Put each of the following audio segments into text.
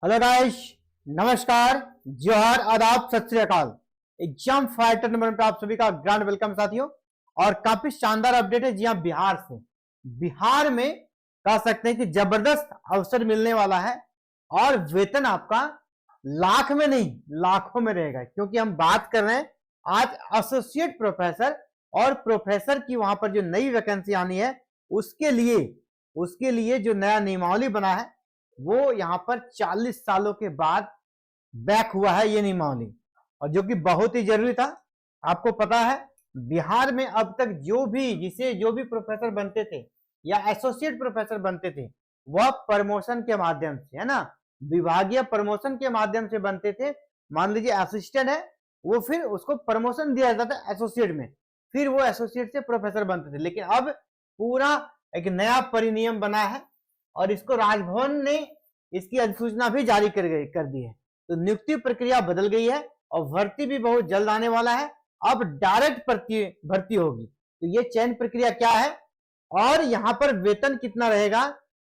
Hello guys, नमस्कार, जोहार, आदाब, सत श्री अकाल। एग्जाम फाइटर नंबर पे आप सभी का ग्रैंड वेलकम साथियों। और काफी शानदार अपडेट है जी हाँ, बिहार से। बिहार में कह सकते हैं कि जबरदस्त अवसर मिलने वाला है और वेतन आपका लाख में नहीं लाखों में रहेगा, क्योंकि हम बात कर रहे हैं आज एसोसिएट प्रोफेसर और प्रोफेसर की वहां पर जो नई वैकेंसी आनी है उसके लिए जो नया नियमावली बना है वो यहाँ पर 40 सालों के बाद बैक हुआ है ये नियमावली, और जो कि बहुत ही जरूरी था। आपको पता है बिहार में अब तक जो भी प्रोफेसर बनते थे या एसोसिएट प्रोफेसर बनते थे वह प्रमोशन के माध्यम से, है ना, विभागीय प्रमोशन के माध्यम से बनते थे। मान लीजिए असिस्टेंट है, वो फिर उसको प्रमोशन दिया जाता था एसोसिएट में, फिर वो एसोसिएट से प्रोफेसर बनते थे। लेकिन अब पूरा एक नया परिनियम बना है और इसको राजभवन ने इसकी अधिसूचना भी जारी कर दी है। तो नियुक्ति प्रक्रिया बदल गई है और भर्ती भी बहुत जल्द आने वाला है। अब डायरेक्ट भर्ती होगी। तो ये चयन प्रक्रिया क्या है और यहाँ पर वेतन कितना रहेगा,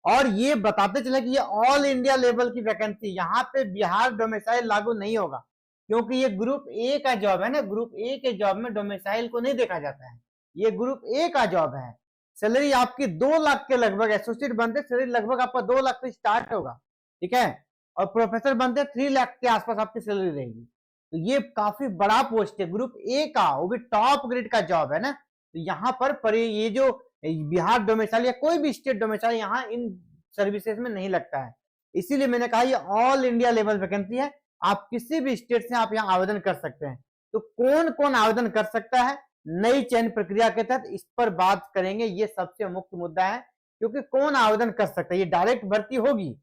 और ये बताते चले कि ये ऑल इंडिया लेवल की वैकेंसी, यहाँ पे बिहार डोमिसाइल लागू नहीं होगा, क्योंकि ये ग्रुप ए का जॉब है ना। ग्रुप ए के जॉब में डोमिसाइल को नहीं देखा जाता है, ये ग्रुप ए का जॉब है। सैलरी आपकी 2 लाख के लगभग, एसोसिएट बनते सैलरी लगभग आपका 2 लाख से स्टार्ट होगा, ठीक है। और प्रोफेसर बनते 3 लाख के आसपास आपकी सैलरी रहेगी। तो ये काफी बड़ा पोस्ट है ग्रुप ए का, वो भी टॉप ग्रेड का जॉब है ना। तो यहाँ पर ये जो बिहार डोमिसाइल या कोई भी स्टेट डोमिसाइल यहाँ इन सर्विसेज में नहीं लगता है। इसीलिए मैंने कहा ये ऑल इंडिया लेवल वैकेंसी है, आप किसी भी स्टेट से आप यहाँ आवेदन कर सकते हैं। तो कौन कौन आवेदन कर सकता है नई चयन प्रक्रिया के तहत, इस पर बात करेंगे। ये सबसे मुख्य मुद्दा है, क्योंकि कौन आवेदन कर सकता है। ये डायरेक्ट भर्ती होगी,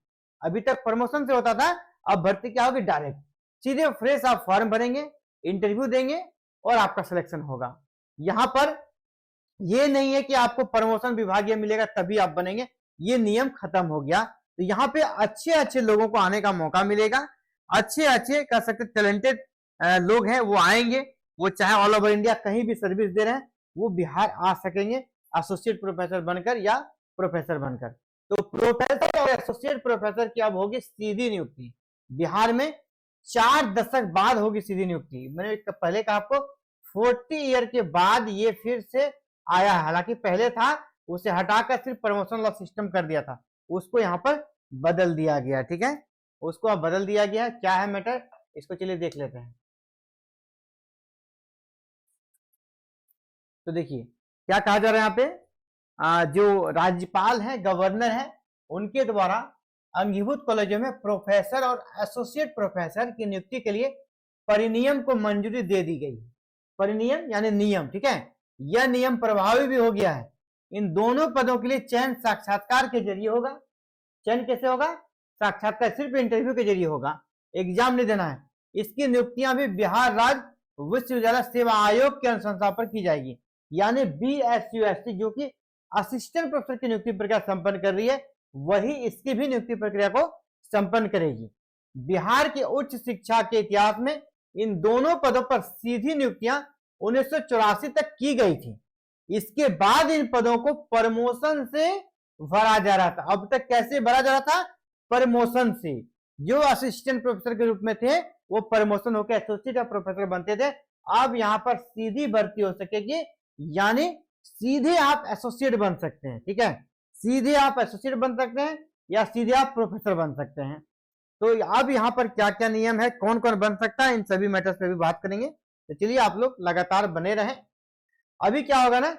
अभी तक प्रमोशन से होता था, अब भर्ती क्या होगी, डायरेक्ट सीधे फ्रेश आप फॉर्म भरेंगे, इंटरव्यू देंगे और आपका सिलेक्शन होगा। यहां पर ये नहीं है कि आपको प्रमोशन विभागीय मिलेगा तभी आप बनेंगे, ये नियम खत्म हो गया। तो यहाँ पे अच्छे अच्छे लोगों को आने का मौका मिलेगा, अच्छे अच्छे कह सकते टैलेंटेड लोग हैं वो आएंगे, वो चाहे ऑल ओवर इंडिया कहीं भी सर्विस दे रहे हैं वो बिहार आ सकेंगे एसोसिएट प्रोफेसर बनकर या प्रोफेसर बनकर। तो प्रोफेसर और एसोसिएट प्रोफेसर की अब होगी सीधी नियुक्ति बिहार में, 4 दशक बाद होगी सीधी नियुक्ति। मैंने पहले कहा आपको 40 ईयर के बाद ये फिर से आया है, हालांकि पहले था उसे हटाकर सिर्फ प्रमोशन लॉ सिस्टम कर दिया था, उसको यहाँ पर बदल दिया गया, ठीक है, उसको अब बदल दिया गया। क्या है मैटर, इसको चलिए देख लेते हैं। तो देखिए क्या कहा जा रहा है यहाँ पे, जो राज्यपाल है, गवर्नर है, उनके द्वारा अंगीभूत कॉलेजों में प्रोफेसर और एसोसिएट प्रोफेसर की नियुक्ति के लिए परिनियम को मंजूरी दे दी गई। परिनियम यानी नियम, ठीक है, यह नियम प्रभावी भी हो गया है। इन दोनों पदों के लिए चयन साक्षात्कार के जरिए होगा। चयन कैसे होगा, साक्षात्कार, सिर्फ इंटरव्यू के जरिए होगा, एग्जाम नहीं देना है। इसकी नियुक्तियां भी बिहार राज्य विश्वविद्यालय सेवा आयोग के अनुशंसा पर की जाएगी, यानी BSUST जो कि असिस्टेंट प्रोफेसर की नियुक्ति प्रक्रिया संपन्न कर रही है, वही इसकी भी नियुक्ति प्रक्रिया को संपन्न करेगी। बिहार के उच्च शिक्षा के इतिहास में इन दोनों पदों पर सीधी नियुक्तियां 1984 तक की गई थी। इसके बाद इन पदों को प्रमोशन से भरा जा रहा था। अब तक कैसे भरा जा रहा था, प्रमोशन से। जो असिस्टेंट प्रोफेसर के रूप में थे वो प्रमोशन होकर एसोसिएट प्रोफेसर बनते थे, अब यहां पर सीधी भर्ती हो सकेगी, यानी सीधे आप एसोसिएट बन सकते हैं, ठीक है, सीधे आप एसोसिएट बन सकते हैं या सीधे आप प्रोफेसर बन सकते हैं। तो अब यहाँ पर क्या क्या नियम है, कौन कौन बन सकता है, इन सभी मैटर्स पे भी बात करेंगे। तो चलिए आप लोग लगातार बने रहें। अभी क्या होगा ना,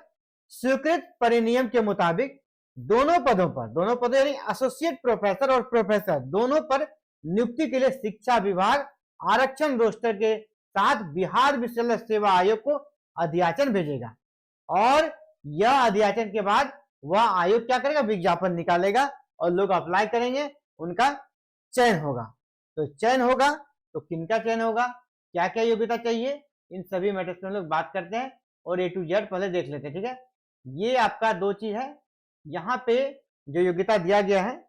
स्वीकृत परिनियम के मुताबिक दोनों पदों यानी एसोसिएट प्रोफेसर और प्रोफेसर दोनों पर नियुक्ति के लिए शिक्षा विभाग आरक्षण रोस्टर के साथ बिहार विश्वविद्यालय सेवा आयोग को अध्याचन भेजेगा, और यह अध्याचन के बाद वह आयोग क्या करेगा, विज्ञापन निकालेगा और लोग अप्लाई करेंगे, उनका चयन होगा। तो चयन होगा तो किनका चयन होगा, क्या क्या योग्यता चाहिए, इन सभी मैटर्स में हम लोग बात करते हैं और A to Z पहले देख लेते हैं, ठीक है। ये आपका 2 चीज है। यहाँ पे जो योग्यता दिया गया है,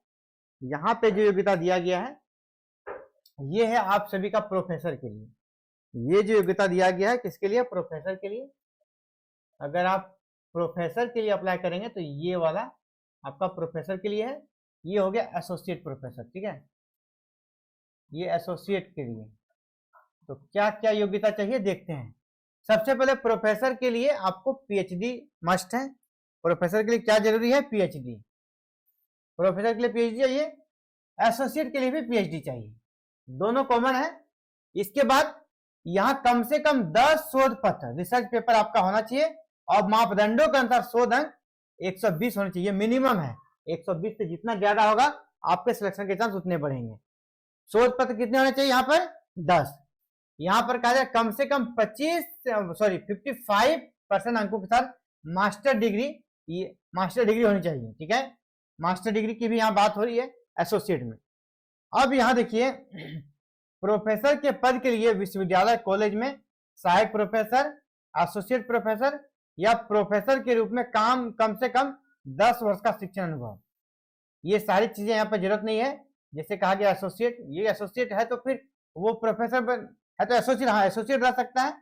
यहाँ पे जो योग्यता दिया गया है ये है आप सभी का प्रोफेसर के लिए। ये जो योग्यता दिया गया है किसके लिए, प्रोफेसर के लिए। अगर आप प्रोफेसर के लिए अप्लाई करेंगे तो ये वाला आपका प्रोफेसर के लिए है, ये हो गया एसोसिएट प्रोफेसर, ठीक है। ये एसोसिएट के लिए तो क्या क्या योग्यता चाहिए देखते हैं। सबसे पहले प्रोफेसर के लिए आपको पीएचडी मस्ट है। प्रोफेसर के लिए क्या जरूरी है? पीएचडी। प्रोफेसर के लिए पीएचडी चाहिए, एसोसिएट के लिए भी पीएचडी चाहिए, दोनों कॉमन है। इसके बाद यहां कम से कम 10 शोध पत्र रिसर्च पेपर आपका होना चाहिए और मापदंडों के अनुसार शोध अंक 120 होने चाहिए, मिनिमम है। 120 से जितना ज्यादा होगा आपके सिलेक्शन के चांस उतने बढ़ेंगे। शोध पत्र कितने होने चाहिए? यहाँ पर 10। यहाँ पर कहा जाए कम से कम 55% अंकों के साथ मास्टर डिग्री, ये मास्टर डिग्री होनी चाहिए, ठीक है। मास्टर डिग्री की भी यहाँ बात हो रही है एसोसिएट में। अब यहाँ देखिए प्रोफेसर के पद के लिए विश्वविद्यालय कॉलेज में सहायक प्रोफेसर, एसोसिएट प्रोफेसर या प्रोफेसर के रूप में काम कम से कम 10 वर्ष का शिक्षण अनुभव, ये सारी चीजें यहाँ पर जरूरत नहीं है। जैसे कहा गया एसोसिएट, ये एसोसिएट है तो फिर वो प्रोफेसर है तो एसोसिएट, हाँ एसोसिएट रह सकता है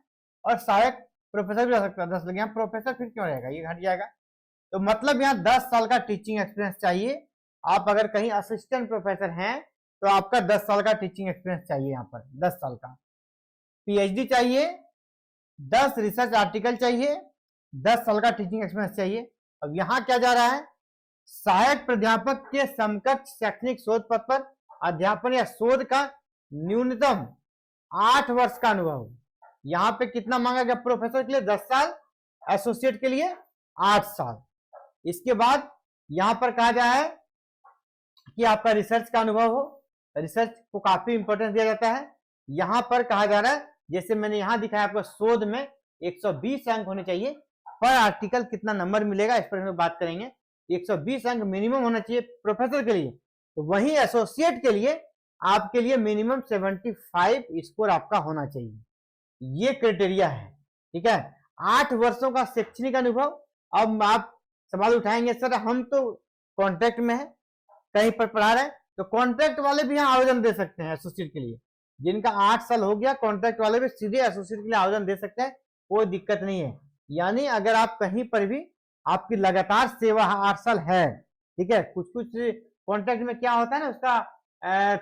और सहायक प्रोफेसर भी रह सकता है। 10 लगे, यहाँ प्रोफेसर फिर क्यों रहेगा, ये घट जाएगा। तो मतलब यहाँ 10 साल का टीचिंग एक्सपीरियंस चाहिए। आप अगर कहीं असिस्टेंट प्रोफेसर हैं तो आपका 10 साल का टीचिंग एक्सपीरियंस चाहिए, यहाँ पर 10 साल का। पीएचडी चाहिए, 10 रिसर्च आर्टिकल चाहिए, 10 साल का टीचिंग एक्सपीरियंस चाहिए। अब यहाँ क्या जा रहा है? सहायक प्राध्यापक के समकक्ष शैक्षणिक शोध पत्र पर अध्यापन या शोध का न्यूनतम 8 वर्ष का अनुभव। यहाँ पे कितना मांगा गया? प्रोफेसर के लिए 10 साल, एसोसिएट के लिए 8 साल। इसके बाद यहाँ पर कहा गया है कि आपका रिसर्च का अनुभव हो, रिसर्च को काफी इंपॉर्टेंस दिया जाता है। यहाँ पर कहा जा रहा है, जैसे मैंने यहाँ दिखाया आपको, शोध में 120 अंक होने चाहिए। पर आर्टिकल कितना नंबर मिलेगा इस पर हम बात करेंगे। 120 अंक मिनिमम होना चाहिए प्रोफेसर के लिए, तो वहीं एसोसिएट के लिए आपके लिए मिनिमम 75 स्कोर आपका होना चाहिए। ये क्राइटेरिया है, ठीक है। 8 वर्षों का शैक्षणिक अनुभव। अब आप सवाल उठाएंगे, सर हम तो कॉन्ट्रैक्ट में है, कहीं पर पढ़ा रहे हैं, तो कॉन्ट्रैक्ट वाले भी यहाँ आवेदन दे सकते हैं एसोसिएट के लिए। जिनका 8 साल हो गया, कॉन्ट्रैक्ट वाले भी सीधे एसोसिएट के लिए आवेदन दे सकते हैं, कोई दिक्कत नहीं है। यानी अगर आप कहीं पर भी आपकी लगातार सेवा 8 साल है, ठीक है। कुछ कुछ कॉन्ट्रैक्ट में क्या होता है ना, उसका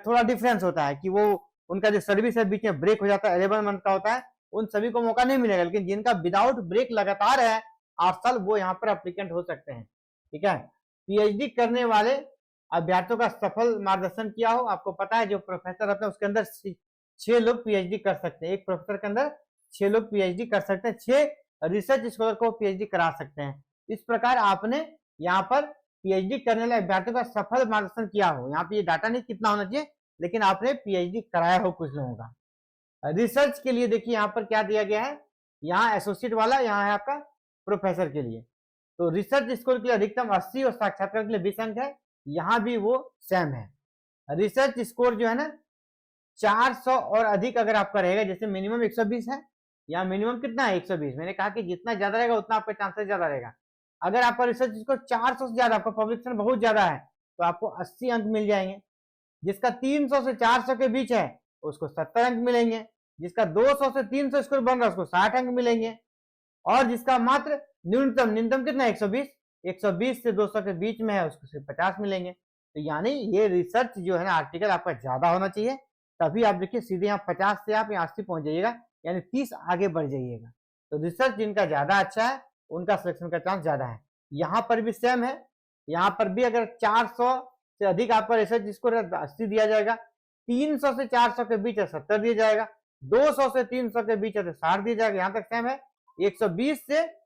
थोड़ा डिफरेंस होता है कि वो उनका जो सर्विस है बीच में ब्रेक हो जाता है, 11 मंथ का होता है, उन सभी को मौका नहीं मिलेगा। लेकिन जिनका विदाउट ब्रेक लगातार है 8 साल, वो यहाँ पर एप्लीकेंट हो सकते हैं, ठीक है। पीएचडी करने वाले अभ्यर्थियों का सफल मार्गदर्शन किया हो। आपको पता है जो प्रोफेसर रहते हैं उसके अंदर 6 लोग पीएचडी कर सकते हैं, एक प्रोफेसर के अंदर 6 लोग पीएचडी कर सकते हैं, 6 रिसर्च स्कॉलर को पीएचडी करा सकते हैं। इस प्रकार आपने यहाँ पर पीएचडी करने वाले अभ्यर्थियों का सफल मार्गदर्शन किया हो। यहाँ पे ये डाटा नहीं कितना होना चाहिए, लेकिन आपने पीएचडी कराया हो कुछ लोगों का। रिसर्च के लिए देखिए यहाँ पर क्या दिया गया है, यहाँ एसोसिएट वाला, यहाँ है आपका प्रोफेसर के लिए। तो रिसर्च स्कोर के लिए अधिकतम 80 और साक्षात्कार के लिए 20 अंक है, यहाँ भी वो सेम है। रिसर्च स्कोर जो है ना 400 और अधिक अगर आपका रहेगा, जैसे मिनिमम 120 है, यहाँ मिनिमम कितना है 120। मैंने कहा कि जितना ज्यादा रहेगा उतना आपका चांसेस ज्यादा रहेगा। अगर आपका रिसर्च स्कोर 400 से ज्यादा, आपका पब्लिकेशन बहुत ज्यादा है, तो आपको 80 अंक मिल जाएंगे। जिसका 300 से 400 के बीच है उसको 70 अंक मिलेंगे। जिसका 200 से 300 स्कोर बन रहा है उसको 60 अंक मिलेंगे। और जिसका मात्र न्यूनतम कितना 120 से 200 के बीच में है उसको सिर्फ 50 मिलेंगे। तो यानी ये रिसर्च जो है ना आर्टिकल आपका ज्यादा होना चाहिए, तभी आप देखिए सीधे यहाँ 50 से आप यहाँ 80 पहुंच जाइएगा, यानी 30 आगे बढ़ जाइएगा। तो रिसर्च जिनका ज्यादा अच्छा है उनका सिलेक्शन का चांस ज्यादा है। यहाँ पर भी सेम है, यहाँ पर भी अगर 400 से अधिक आपका रिसर्च स्कोर है 80 दिया जाएगा, 300 से 400 के बीच है 70 दिया जाएगा, 200 से 300 के बीच है तो 60 दिया जाएगा। यहाँ तक सेम है। 120 से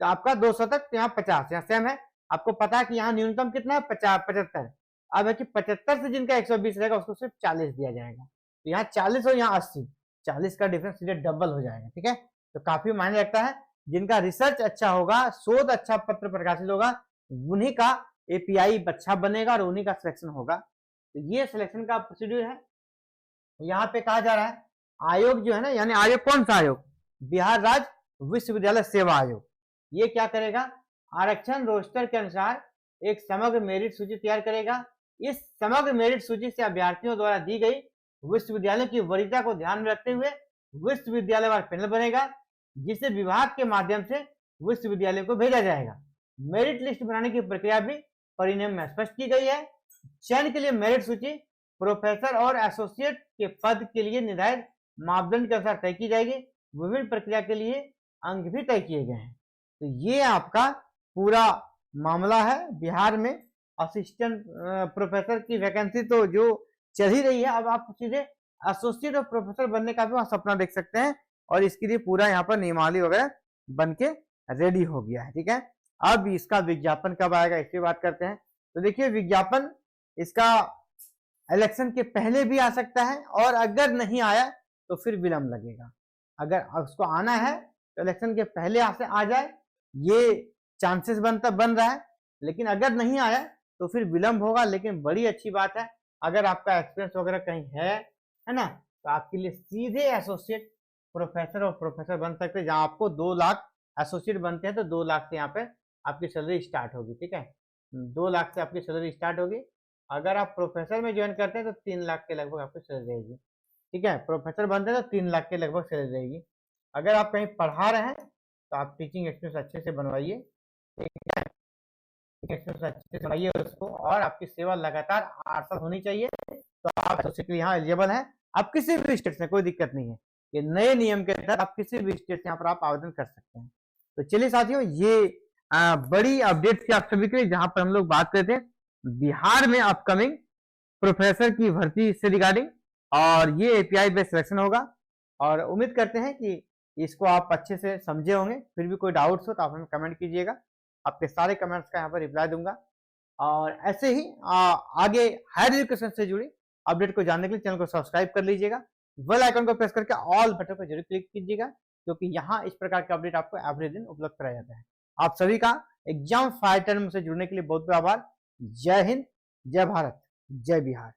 आपका 200 तक, यहाँ 50, यहाँ सेम है। आपको पता है कि यहाँ न्यूनतम कितना है 75। अब है कि 75 से जिनका 120 रहेगा उसको सिर्फ 40 दिया जाएगा। तो यहाँ 40 और यहाँ 80, 40 का डिफरेंस सीधे डबल हो जाएगा, ठीक है। तो काफी मायने रखता है। जिनका रिसर्च अच्छा होगा, शोध अच्छा पत्र प्रकाशित होगा, उन्हीं का एपीआई अच्छा बनेगा और उन्हीं का सिलेक्शन होगा। तो ये सिलेक्शन का प्रोसीड्यूर है। यहाँ पे कहा जा रहा है आयोग जो है ना, यानी आयोग कौन सा आयोग? बिहार राज्य विश्वविद्यालय सेवा आयोग। ये क्या करेगा? आरक्षण रोस्टर के अनुसार एक समग्र मेरिट सूची तैयार करेगा। इस समग्र मेरिट सूची से अभ्यर्थियों द्वारा दी गई विश्वविद्यालयों की वरीयता को ध्यान में रखते हुए विश्वविद्यालयवार पैनल बनेगा, जिसे विभाग के माध्यम से विश्वविद्यालय को भेजा जाएगा। मेरिट लिस्ट बनाने की प्रक्रिया भी परिनियम में स्पष्ट की गई है। चयन के लिए मेरिट सूची प्रोफेसर और एसोसिएट के पद के लिए निर्धारित मापदंड के अनुसार तय की जाएगी। विभिन्न प्रक्रिया के लिए अंक भी तय किए गए हैं। तो ये आपका पूरा मामला है। बिहार में असिस्टेंट प्रोफेसर की वैकेंसी तो जो चल ही रही है, अब आप सीधे एसोसिएट और प्रोफेसर बनने का भी वहां सपना देख सकते हैं, और इसके लिए पूरा यहाँ पर नियमावली वगैरह बन के रेडी हो गया है। ठीक है, अब इसका विज्ञापन कब आएगा इसकी बात करते हैं। तो देखिए, विज्ञापन इसका इलेक्शन के पहले भी आ सकता है, और अगर नहीं आया तो फिर विलंब लगेगा। अगर उसको आना है तो इलेक्शन के पहले आ जाए, ये चांसेस बन रहा है, लेकिन अगर नहीं आया तो फिर विलंब होगा। लेकिन बड़ी अच्छी बात है, अगर आपका एक्सपीरियंस वगैरह कहीं है ना, तो आपके लिए सीधे एसोसिएट प्रोफेसर और प्रोफेसर बन सकते हैं, जहां आपको 2 लाख एसोसिएट बनते हैं तो 2 लाख से यहाँ पे आपकी सैलरी स्टार्ट होगी। ठीक है, 2 लाख से आपकी सैलरी स्टार्ट होगी। अगर आप प्रोफेसर में ज्वाइन करते हैं तो 3 लाख के लगभग आपकी सैलरी रहेगी। ठीक है, प्रोफेसर बनते हैं तो 3 लाख के लगभग सैलरी रहेगी। अगर आप कहीं पढ़ा रहे हैं तो आप टीचिंग एक्सपीरियंस अच्छे से बनवाइए। ठीक है, एक्सपीरियंस अच्छे से बनवाइए उसको, और आपकी सेवा लगातार 8 साल होनी चाहिए, तो आप एसोसिएट के लिए यहाँ एलिजिबल हैं। आप किसी भी स्टेट से, कोई दिक्कत नहीं है, ये नए नियम के तहत आप किसी भी स्टेट से यहाँ पर आप आवेदन कर सकते हैं। तो चलिए साथियों, ये बड़ी अपडेट थी आप सभी के लिए, जहां पर हम लोग बात करते हैं बिहार में अपकमिंग प्रोफेसर की भर्ती से रिगार्डिंग, और ये एपीआई बेस्ड सिलेक्शन होगा। और उम्मीद करते हैं कि इसको आप अच्छे से समझे होंगे। फिर भी कोई डाउट्स हो तो आप हमें कमेंट कीजिएगा, आपके सारे कमेंट्स का यहाँ पर रिप्लाई दूंगा। और ऐसे ही आगे हायर एजुकेशन से जुड़ी अपडेट को जानने के लिए चैनल को सब्सक्राइब कर लीजिएगा, बेल आइकन को प्रेस करके ऑल बटन पर जरूर क्लिक कीजिएगा, क्योंकि यहाँ इस प्रकार का अपडेट आपको एवरी दिन उपलब्ध कराया जाता है। आप सभी का एग्जाम फाइटर से जुड़ने के लिए बहुत बहुत आभार। जय हिंद, जय भारत, जय बिहार।